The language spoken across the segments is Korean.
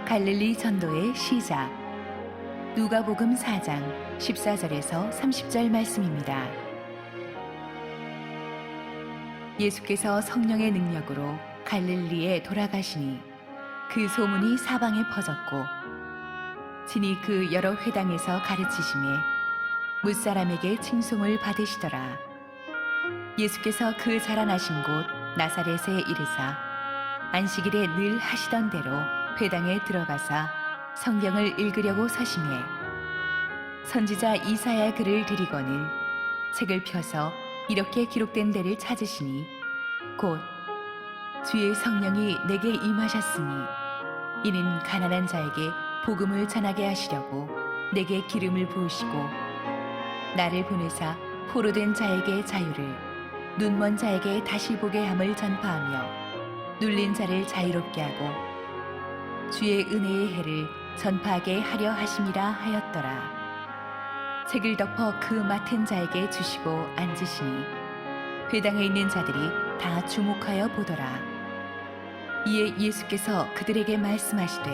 갈릴리 전도의 시작. 누가복음 4장 14절에서 30절 말씀입니다. 예수께서 성령의 능력으로 갈릴리에 돌아가시니 그 소문이 사방에 퍼졌고, 친히 그 여러 회당에서 가르치심에 뭇사람에게 칭송을 받으시더라. 예수께서 그 자라나신 곳 나사렛에 이르사 안식일에 늘 하시던 대로 회당에 들어가사 성경을 읽으려고 서심해 선지자 이사야 글을 들이거늘 책을 펴서 이렇게 기록된 데를 찾으시니 곧 주의 성령이 내게 임하셨으니 이는 가난한 자에게 복음을 전하게 하시려고 내게 기름을 부으시고 나를 보내사 포로된 자에게 자유를, 눈먼 자에게 다시 보게 함을 전파하며 눌린 자를 자유롭게 하고 주의 은혜의 해를 전파하게 하려 하심이라 하였더라. 책을 덮어 그 맡은 자에게 주시고 앉으시니 회당에 있는 자들이 다 주목하여 보더라. 이에 예수께서 그들에게 말씀하시되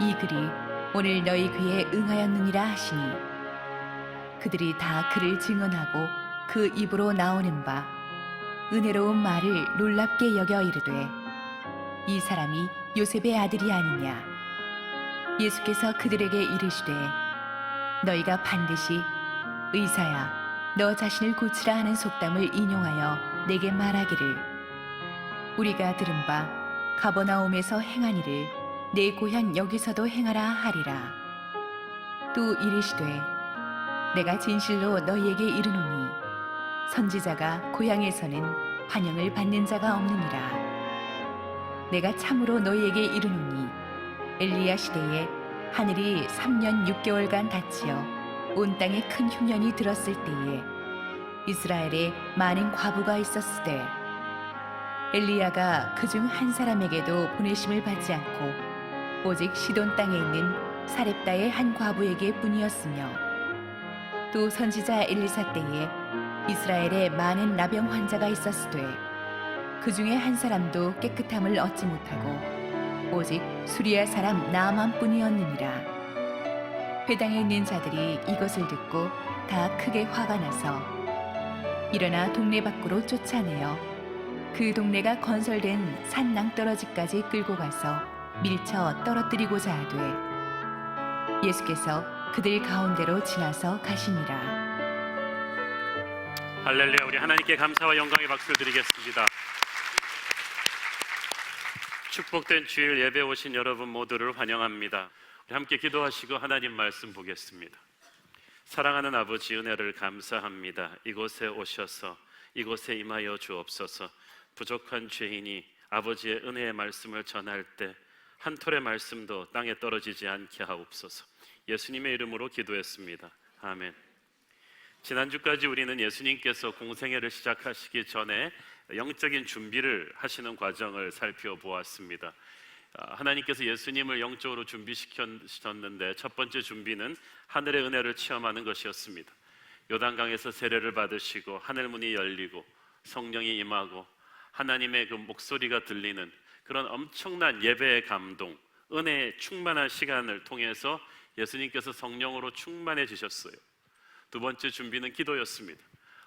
이 글이 오늘 너희 귀에 응하였느니라 하시니 그들이 다 그를 증언하고 그 입으로 나오는 바 은혜로운 말을 놀랍게 여겨 이르되 이 사람이 요셉의 아들이 아니냐. 예수께서 그들에게 이르시되 너희가 반드시 의사야 너 자신을 고치라 하는 속담을 인용하여 내게 말하기를 우리가 들은 바 가버나움에서 행한 일을 내 고향 여기서도 행하라 하리라. 또 이르시되 내가 진실로 너희에게 이르노니 선지자가 고향에서는 환영을 받는 자가 없느니라. 내가 참으로 너희에게 이르노니 엘리야 시대에 하늘이 3년 6개월간 닫히어 온 땅에 큰 흉년이 들었을 때에 이스라엘에 많은 과부가 있었으되 엘리야가 그중 한 사람에게도 보내심을 받지 않고 오직 시돈 땅에 있는 사렙다의 한 과부에게 뿐이었으며 또 선지자 엘리사 때에 이스라엘에 많은 나병 환자가 있었으되 그 중에 한 사람도 깨끗함을 얻지 못하고 오직 수리아 사람 나아만 뿐이었느니라. 회당에 있는 자들이 이것을 듣고 다 크게 화가 나서 일어나 동네 밖으로 쫓아내어 그 동네가 건설된 산 낭떠러지까지 끌고 가서 밀쳐 떨어뜨리고자 하되 예수께서 그들 가운데로 지나서 가시니라. 할렐루야. 우리 하나님께 감사와 영광의 박수를 드리겠습니다. 축복된 주일 예배 오신 여러분 모두를 환영합니다. 우리 함께 기도하시고 하나님 말씀 보겠습니다. 사랑하는 아버지, 은혜를 감사합니다. 이곳에 오셔서 이곳에 임하여 주옵소서. 부족한 죄인이 아버지의 은혜의 말씀을 전할 때 한 톨의 말씀도 땅에 떨어지지 않게 하옵소서. 예수님의 이름으로 기도했습니다. 아멘. 지난주까지 우리는 예수님께서 공생애를 시작하시기 전에 영적인 준비를 하시는 과정을 살펴보았습니다. 하나님께서 예수님을 영적으로 준비시켰는데 첫 번째 준비는 하늘의 은혜를 체험하는 것이었습니다. 요단강에서 세례를 받으시고 하늘문이 열리고 성령이 임하고 하나님의 그 목소리가 들리는 그런 엄청난 예배의 감동, 은혜의 충만한 시간을 통해서 예수님께서 성령으로 충만해지셨어요. 두 번째 준비는 기도였습니다.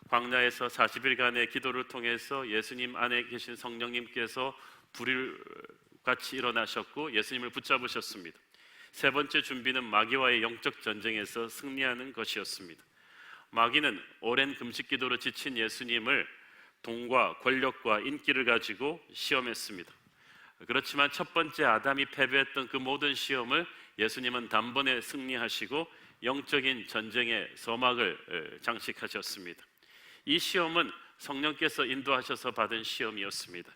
광야에서 40일간의 기도를 통해서 예수님 안에 계신 성령님께서 불같이 일어나셨고 예수님을 붙잡으셨습니다. 세 번째 준비는 마귀와의 영적 전쟁에서 승리하는 것이었습니다. 마귀는 오랜 금식 기도로 지친 예수님을 돈과 권력과 인기를 가지고 시험했습니다. 그렇지만 첫 번째 아담이 패배했던 그 모든 시험을 예수님은 단번에 승리하시고 영적인 전쟁의 서막을 장식하셨습니다. 이 시험은 성령께서 인도하셔서 받은 시험이었습니다.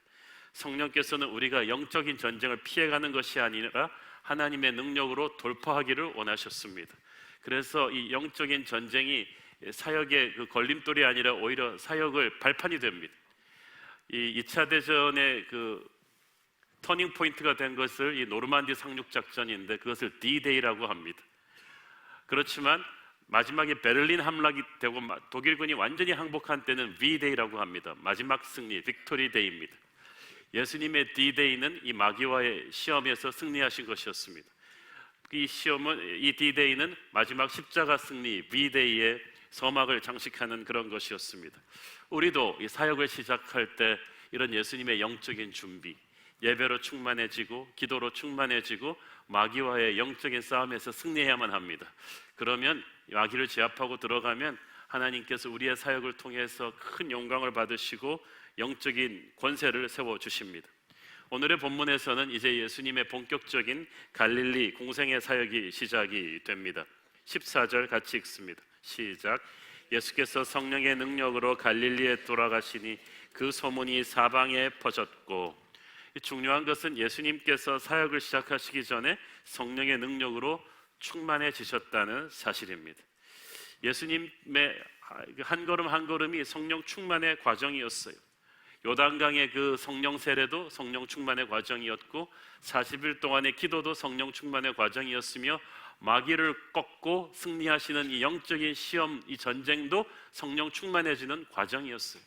성령께서는 우리가 영적인 전쟁을 피해가는 것이 아니라 하나님의 능력으로 돌파하기를 원하셨습니다. 그래서 이 영적인 전쟁이 사역의 그 걸림돌이 아니라 오히려 사역을 발판이 됩니다. 이 2차 대전의 그 터닝 포인트가 된 것을 이 노르만디 상륙 작전인데 그것을 D-Day라고 합니다. 그렇지만 마지막에 베를린 함락이 되고 독일군이 완전히 항복한 때는 V-Day라고 합니다. 마지막 승리, 빅토리 데이입니다. 예수님의 D-Day는 이 마귀와의 시험에서 승리하신 것이었습니다. 이 D-Day는 마지막 십자가 승리 V-Day의 서막을 장식하는 그런 것이었습니다. 우리도 이 사역을 시작할 때 이런 예수님의 영적인 준비, 예배로 충만해지고 기도로 충만해지고 마귀와의 영적인 싸움에서 승리해야만 합니다. 그러면 마귀를 제압하고 들어가면 하나님께서 우리의 사역을 통해서 큰 영광을 받으시고 영적인 권세를 세워주십니다. 오늘의 본문에서는 이제 예수님의 본격적인 갈릴리 공생의 사역이 시작이 됩니다. 14절 같이 읽습니다. 시작. 예수께서 성령의 능력으로 갈릴리에 돌아가시니 그 소문이 사방에 퍼졌고, 중요한 것은 예수님께서 사역을 시작하시기 전에 성령의 능력으로 충만해지셨다는 사실입니다. 예수님의 한 걸음 한 걸음이 성령 충만의 과정이었어요. 요단강의 그 성령 세례도 성령 충만의 과정이었고 40일 동안의 기도도 성령 충만의 과정이었으며 마귀를 꺾고 승리하시는 이 영적인 시험, 이 전쟁도 성령 충만해지는 과정이었어요.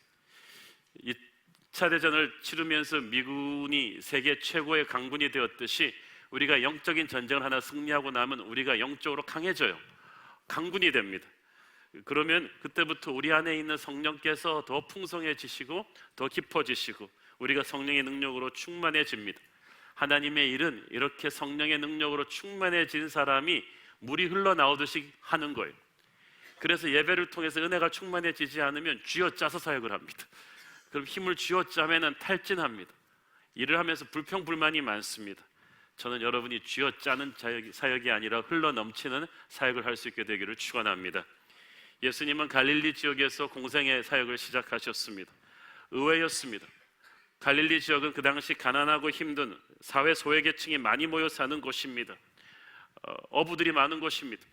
2차 대전을 치르면서 미군이 세계 최고의 강군이 되었듯이 우리가 영적인 전쟁을 하나 승리하고 나면 우리가 영적으로 강해져요. 강군이 됩니다. 그러면 그때부터 우리 안에 있는 성령께서 더 풍성해지시고 더 깊어지시고 우리가 성령의 능력으로 충만해집니다. 하나님의 일은 이렇게 성령의 능력으로 충만해진 사람이 물이 흘러나오듯이 하는 거예요. 그래서 예배를 통해서 은혜가 충만해지지 않으면 쥐어짜서 사역을 합니다. 그럼 힘을 쥐어짜면 탈진합니다. 일을 하면서 불평불만이 많습니다. 저는 여러분이 쥐어짜는 사역이 아니라 흘러넘치는 사역을 할 수 있게 되기를 축원합니다. 예수님은 갈릴리 지역에서 공생의 사역을 시작하셨습니다. 의외였습니다. 갈릴리 지역은 그 당시 가난하고 힘든 사회 소외계층이 많이 모여 사는 곳입니다. 어부들이 많은 곳입니다.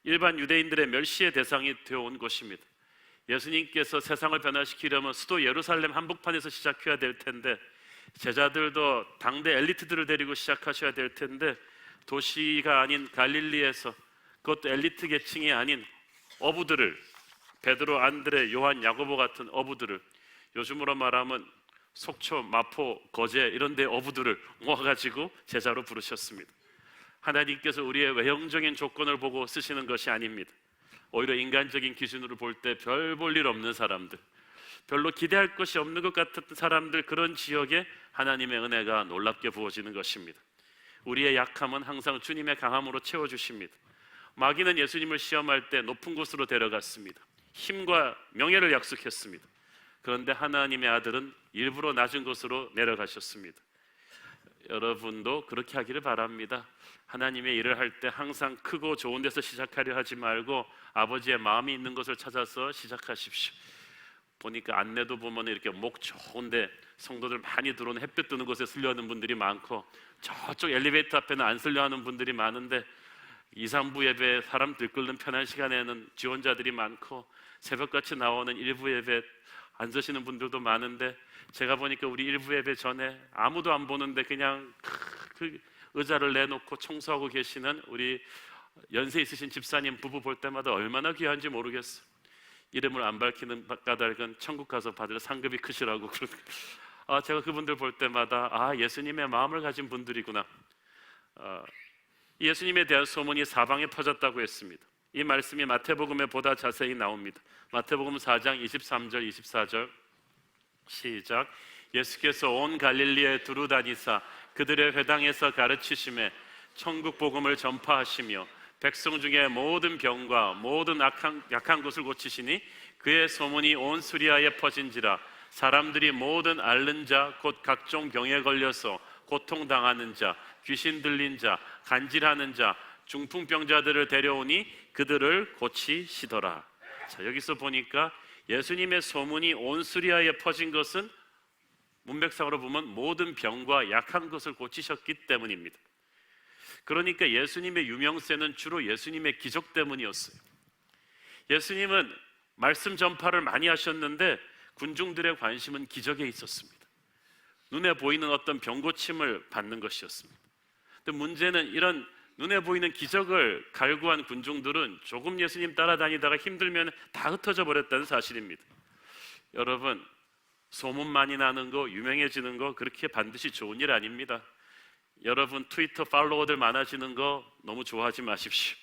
일반 유대인들의 멸시의 대상이 되어온 곳입니다. 예수님께서 세상을 변화시키려면 수도 예루살렘 한복판에서 시작해야 될 텐데 제자들도 당대 엘리트들을 데리고 시작하셔야 될 텐데 도시가 아닌 갈릴리에서 그것도 엘리트 계층이 아닌 어부들을, 베드로, 안드레, 요한, 야고보 같은 어부들을, 요즘으로 말하면 속초, 마포, 거제 이런 데 어부들을 모아가지고 제자로 부르셨습니다. 하나님께서 우리의 외형적인 조건을 보고 쓰시는 것이 아닙니다. 오히려 인간적인 기준으로 볼 때 별 볼 일 없는 사람들, 별로 기대할 것이 없는 것 같은 사람들, 그런 지역에 하나님의 은혜가 놀랍게 부어지는 것입니다. 우리의 약함은 항상 주님의 강함으로 채워주십니다. 마귀는 예수님을 시험할 때 높은 곳으로 데려갔습니다. 힘과 명예를 약속했습니다. 그런데 하나님의 아들은 일부러 낮은 곳으로 내려가셨습니다. 여러분도 그렇게 하기를 바랍니다. 하나님의 일을 할 때 항상 크고 좋은 데서 시작하려 하지 말고 아버지의 마음이 있는 곳을 찾아서 시작하십시오. 보니까 안내도 보면 이렇게 목 좋은데 성도들 많이 들어오는 햇볕 뜨는 곳에 쓰려하는 분들이 많고 저쪽 엘리베이터 앞에는 안 쓰려하는 분들이 많은데 2, 3부 예배 사람 들끓는 편한 시간에는 지원자들이 많고 새벽같이 나오는 1부 예배 안 서시는 분들도 많은데 제가 보니까 우리 1부 예배 전에 아무도 안 보는데 그냥 그 의자를 내놓고 청소하고 계시는 우리 연세 있으신 집사님 부부 볼 때마다 얼마나 귀한지 모르겠어요. 이름을 안 밝히는 까닭은 천국 가서 받을 상급이 크시라고 제가 그분들 볼 때마다 예수님의 마음을 가진 분들이구나. 예수님에 대한 소문이 사방에 퍼졌다고 했습니다. 이 말씀이 마태복음에 보다 자세히 나옵니다. 마태복음 4장 23절 24절 시작. 예수께서 온 갈릴리에 두루 다니사 그들의 회당에서 가르치심에 천국 복음을 전파하시며 백성 중에 모든 병과 모든 약한 곳을 고치시니 그의 소문이 온 수리아에 퍼진지라. 사람들이 모든 앓는 자 곧 각종 병에 걸려서 고통당하는 자, 귀신 들린 자, 간질하는 자, 중풍병자들을 데려오니 그들을 고치시더라. 자, 여기서 보니까 예수님의 소문이 온 수리아에 퍼진 것은 문맥상으로 보면 모든 병과 약한 것을 고치셨기 때문입니다. 그러니까 예수님의 유명세는 주로 예수님의 기적 때문이었어요. 예수님은 말씀 전파를 많이 하셨는데 군중들의 관심은 기적에 있었습니다. 눈에 보이는 어떤 병 고침을 받는 것이었습니다. 근데 문제는 이런 눈에 보이는 기적을 갈구한 군중들은 조금 예수님 따라다니다가 힘들면 다 흩어져 버렸다는 사실입니다. 여러분, 소문 많이 나는 거, 유명해지는 거 그렇게 반드시 좋은 일 아닙니다. 여러분 트위터 팔로워들 많아지는 거 너무 좋아하지 마십시오.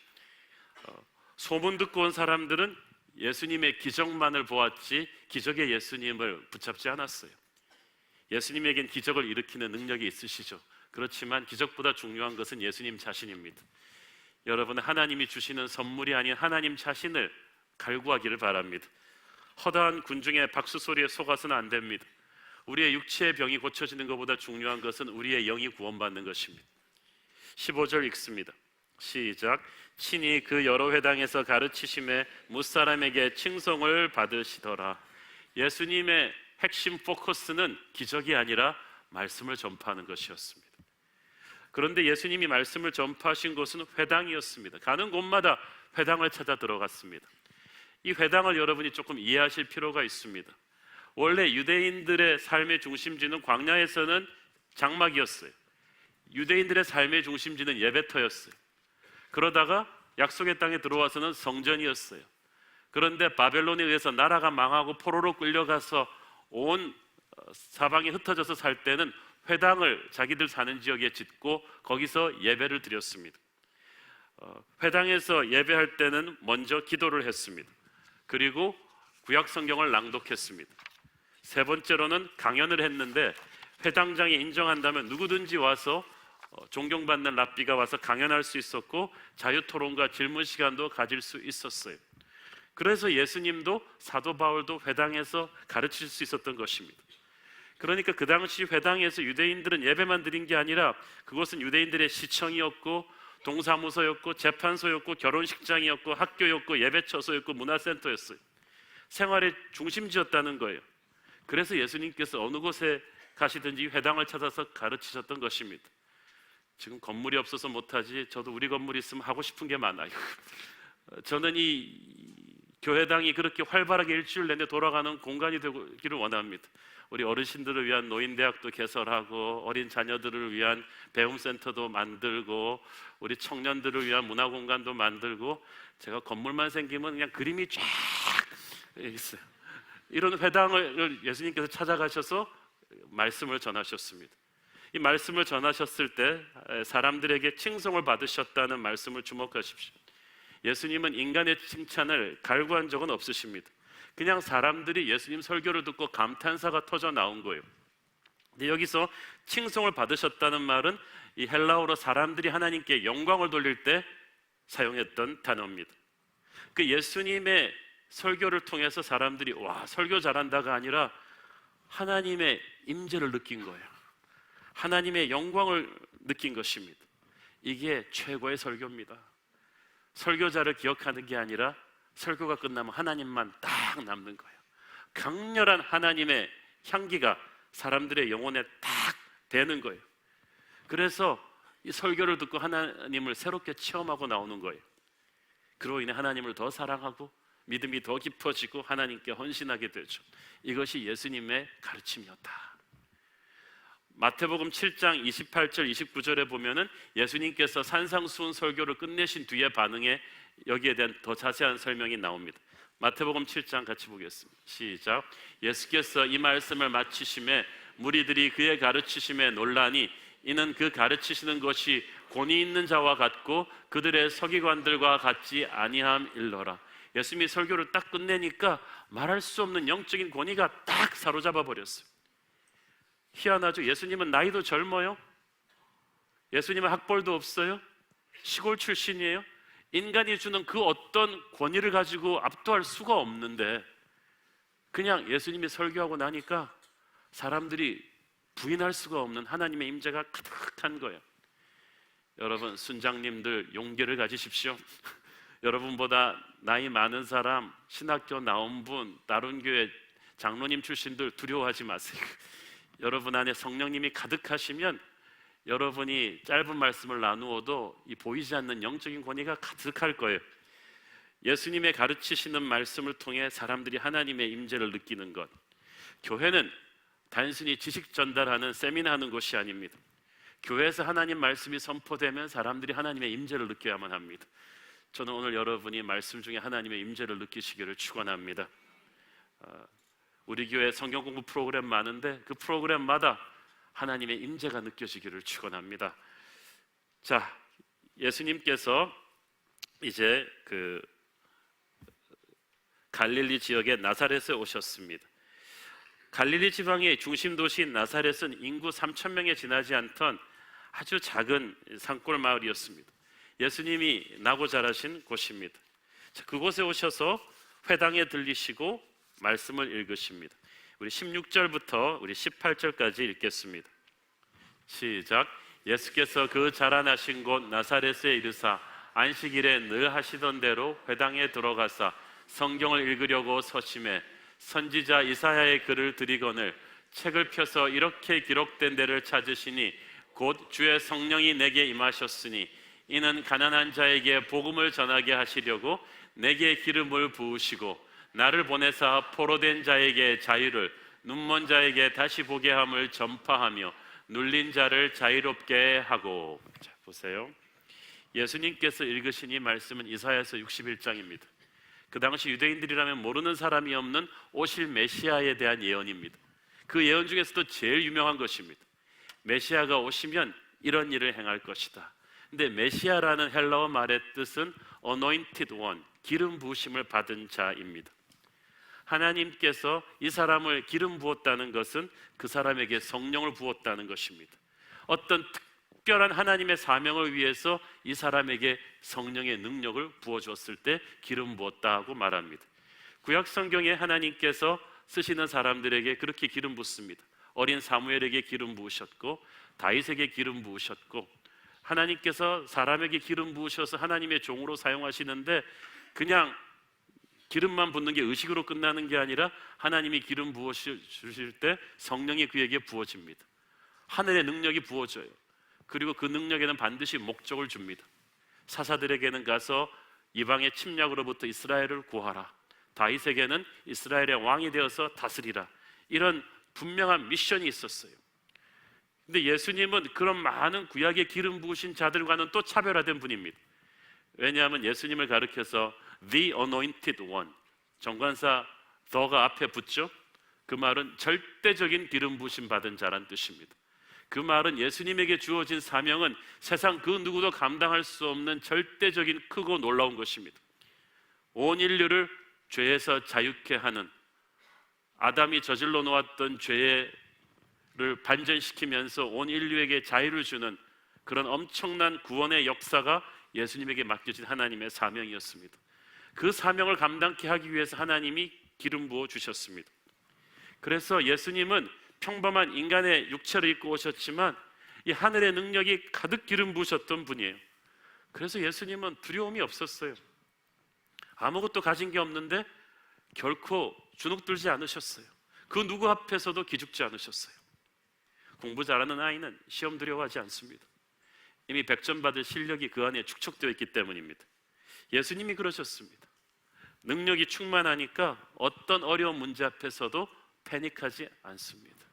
소문 듣고 온 사람들은 예수님의 기적만을 보았지 기적의 예수님을 붙잡지 않았어요. 예수님에겐 기적을 일으키는 능력이 있으시죠. 그렇지만 기적보다 중요한 것은 예수님 자신입니다. 여러분, 하나님이 주시는 선물이 아닌 하나님 자신을 갈구하기를 바랍니다. 허다한 군중의 박수 소리에 속아서는 안 됩니다. 우리의 육체의 병이 고쳐지는 것보다 중요한 것은 우리의 영이 구원받는 것입니다. 15절 읽습니다. 시작. 친히 그 여러 회당에서 가르치심에 무사람에게 칭송을 받으시더라. 예수님의 핵심 포커스는 기적이 아니라 말씀을 전파하는 것이었습니다. 그런데 예수님이 말씀을 전파하신 곳은 회당이었습니다. 가는 곳마다 회당을 찾아 들어갔습니다. 이 회당을 여러분이 조금 이해하실 필요가 있습니다. 원래 유대인들의 삶의 중심지는 광야에서는 장막이었어요. 유대인들의 삶의 중심지는 예배터였어요. 그러다가 약속의 땅에 들어와서는 성전이었어요. 그런데 바벨론에 의해서 나라가 망하고 포로로 끌려가서 온 사방이 흩어져서 살 때는 회당을 자기들 사는 지역에 짓고 거기서 예배를 드렸습니다. 회당에서 예배할 때는 먼저 기도를 했습니다. 그리고 구약 성경을 낭독했습니다. 세 번째로는 강연을 했는데 회당장이 인정한다면 누구든지 와서 존경받는 랍비가 와서 강연할 수 있었고 자유토론과 질문 시간도 가질 수 있었어요. 그래서 예수님도 사도 바울도 회당에서 가르칠 수 있었던 것입니다. 그러니까 그 당시 회당에서 유대인들은 예배만 드린 게 아니라 그것은 유대인들의 시청이었고 동사무소였고 재판소였고 결혼식장이었고 학교였고 예배처소였고 문화센터였어요. 생활의 중심지였다는 거예요. 그래서 예수님께서 어느 곳에 가시든지 회당을 찾아서 가르치셨던 것입니다. 지금 건물이 없어서 못하지 저도 우리 건물이 있으면 하고 싶은 게 많아요. 저는 이 교회당이 그렇게 활발하게 일주일 내내 돌아가는 공간이 되기를 원합니다. 우리 어르신들을 위한 노인대학도 개설하고 어린 자녀들을 위한 배움센터도 만들고 우리 청년들을 위한 문화공간도 만들고 제가 건물만 생기면 그냥 그림이 쫙 있어요. 이런 회당을 예수님께서 찾아가셔서 말씀을 전하셨습니다. 이 말씀을 전하셨을 때 사람들에게 칭송을 받으셨다는 말씀을 주목하십시오. 예수님은 인간의 칭찬을 갈구한 적은 없으십니다. 그냥 사람들이 예수님 설교를 듣고 감탄사가 터져 나온 거예요. 근데 여기서 칭송을 받으셨다는 말은 이 헬라어로 사람들이 하나님께 영광을 돌릴 때 사용했던 단어입니다. 그 예수님의 설교를 통해서 사람들이 와 설교 잘한다가 아니라 하나님의 임재를 느낀 거예요. 하나님의 영광을 느낀 것입니다. 이게 최고의 설교입니다. 설교자를 기억하는 게 아니라 설교가 끝나면 하나님만 딱 남는 거예요. 강렬한 하나님의 향기가 사람들의 영혼에 딱 배는 거예요. 그래서 이 설교를 듣고 하나님을 새롭게 체험하고 나오는 거예요. 그로 인해 하나님을 더 사랑하고 믿음이 더 깊어지고 하나님께 헌신하게 되죠. 이것이 예수님의 가르침이었다. 마태복음 7장 28절 29절에 보면은 예수님께서 산상수훈 설교를 끝내신 뒤에 반응에 여기에 대한 더 자세한 설명이 나옵니다. 마태복음 7장 같이 보겠습니다. 시작. 예수께서 이 말씀을 마치심에 무리들이 그의 가르치심에 놀라니 이는 그 가르치시는 것이 권위 있는 자와 같고 그들의 서기관들과 같지 아니함일러라. 예수님이 설교를 딱 끝내니까 말할 수 없는 영적인 권위가 딱 사로잡아 버렸어요. 희한하죠. 예수님은 나이도 젊어요. 예수님은 학벌도 없어요. 시골 출신이에요. 인간이 주는 그 어떤 권위를 가지고 압도할 수가 없는데 그냥 예수님이 설교하고 나니까 사람들이 부인할 수가 없는 하나님의 임재가 가득한 거예요. 여러분 순장님들 용기를 가지십시오. 여러분보다 나이 많은 사람, 신학교 나온 분, 다른 교회 장로님 출신들 두려워하지 마세요. 여러분 안에 성령님이 가득하시면 여러분이 짧은 말씀을 나누어도 이 보이지 않는 영적인 권위가 가득할 거예요. 예수님의 가르치시는 말씀을 통해 사람들이 하나님의 임재를 느끼는 것. 교회는 단순히 지식 전달하는 세미나하는 곳이 아닙니다. 교회에서 하나님 말씀이 선포되면 사람들이 하나님의 임재를 느껴야만 합니다. 저는 오늘 여러분이 말씀 중에 하나님의 임재를 느끼시기를 축원합니다. 우리 교회 성경 공부 프로그램 많은데 그 프로그램마다 하나님의 임재가 느껴지기를 축원합니다. 자, 예수님께서 이제 그 갈릴리 지역의 나사렛에 오셨습니다. 갈릴리 지방의 중심 도시인 나사렛은 인구 3,000명에 지나지 않던 아주 작은 산골 마을이었습니다. 예수님이 나고 자라신 곳입니다. 자, 그곳에 오셔서 회당에 들리시고 말씀을 읽으십니다. 우리 16절부터 우리 18절까지 읽겠습니다. 시작. 예수께서 그 자라나신 곳 나사렛에 이르사 안식일에 늘 하시던 대로 회당에 들어가사 성경을 읽으려고 서심해 선지자 이사야의 글을 들이거늘 책을 펴서 이렇게 기록된 데를 찾으시니 곧 주의 성령이 내게 임하셨으니 이는 가난한 자에게 복음을 전하게 하시려고 내게 기름을 부으시고 나를 보내사 포로된 자에게 자유를 눈먼 자에게 다시 보게 함을 전파하며 눌린 자를 자유롭게 하고. 자, 보세요. 예수님께서 읽으신 이 말씀은 이사야서 61장입니다. 그 당시 유대인들이라면 모르는 사람이 없는 오실 메시아에 대한 예언입니다. 그 예언 중에서도 제일 유명한 것입니다. 메시아가 오시면 이런 일을 행할 것이다. 근데 메시아라는 헬라어 말의 뜻은 anointed one, 기름 부으심을 받은 자입니다. 하나님께서 이 사람을 기름 부었다는 것은 그 사람에게 성령을 부었다는 것입니다. 어떤 특별한 하나님의 사명을 위해서 이 사람에게 성령의 능력을 부어줬을 때 기름 부었다고 말합니다. 구약 성경에 하나님께서 쓰시는 사람들에게 그렇게 기름 붓습니다. 어린 사무엘에게 기름 부으셨고 다윗에게 기름 부으셨고, 하나님께서 사람에게 기름 부으셔서 하나님의 종으로 사용하시는데 그냥 기름만 붓는 게 의식으로 끝나는 게 아니라 하나님이 기름 부어주실 때 성령이 그에게 부어집니다. 하늘의 능력이 부어져요. 그리고 그 능력에는 반드시 목적을 줍니다. 사사들에게는 가서 이방의 침략으로부터 이스라엘을 구하라, 다윗에게는 이스라엘의 왕이 되어서 다스리라, 이런 분명한 미션이 있었어요. 근데 예수님은 그런 많은 구약의 기름 부으신 자들과는 또 차별화된 분입니다. 왜냐하면 예수님을 가리켜서 The Anointed One, 정관사 the가 앞에 붙죠. 그 말은 절대적인 기름 부으심 받은 자란 뜻입니다. 그 말은 예수님에게 주어진 사명은 세상 그 누구도 감당할 수 없는 절대적인 크고 놀라운 것입니다. 온 인류를 죄에서 자유케 하는, 아담이 저질러 놓았던 죄를 반전시키면서 온 인류에게 자유를 주는 그런 엄청난 구원의 역사가 예수님에게 맡겨진 하나님의 사명이었습니다. 그 사명을 감당케 하기 위해서 하나님이 기름 부어 주셨습니다. 그래서 예수님은 평범한 인간의 육체를 입고 오셨지만 이 하늘의 능력이 가득 기름 부으셨던 분이에요. 그래서 예수님은 두려움이 없었어요. 아무것도 가진 게 없는데 결코 주눅들지 않으셨어요. 그 누구 앞에서도 기죽지 않으셨어요. 공부 잘하는 아이는 시험 두려워하지 않습니다. 이미 100점 받을 실력이 그 안에 축적되어 있기 때문입니다. 예수님이 그러셨습니다. 능력이 충만하니까 어떤 어려운 문제 앞에서도 패닉하지 않습니다.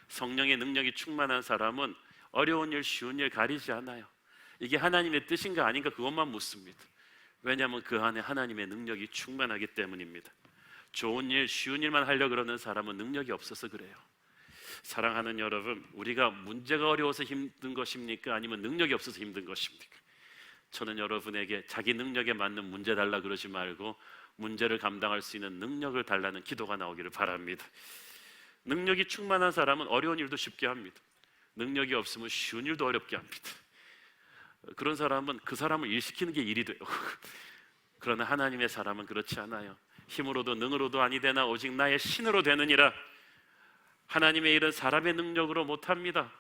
성령의 능력이 충만한 사람은 어려운 일, 쉬운 일 가리지 않아요. 이게 하나님의 뜻인가 아닌가 그것만 묻습니다. 왜냐하면 그 안에 하나님의 능력이 충만하기 때문입니다. 좋은 일, 쉬운 일만 하려고 그러는 사람은 능력이 없어서 그래요. 사랑하는 여러분, 우리가 문제가 어려워서 힘든 것입니까? 아니면 능력이 없어서 힘든 것입니까? 저는 여러분에게 자기 능력에 맞는 문제 달라 그러지 말고 문제를 감당할 수 있는 능력을 달라는 기도가 나오기를 바랍니다. 능력이 충만한 사람은 어려운 일도 쉽게 합니다. 능력이 없으면 쉬운 일도 어렵게 합니다. 그런 사람은 그 사람을 일시키는 게 일이 돼요. 그러나 하나님의 사람은 그렇지 않아요. 힘으로도 능으로도 아니 되나 오직 나의 신으로 되느니라. 하나님의 일은 사람의 능력으로 못합니다.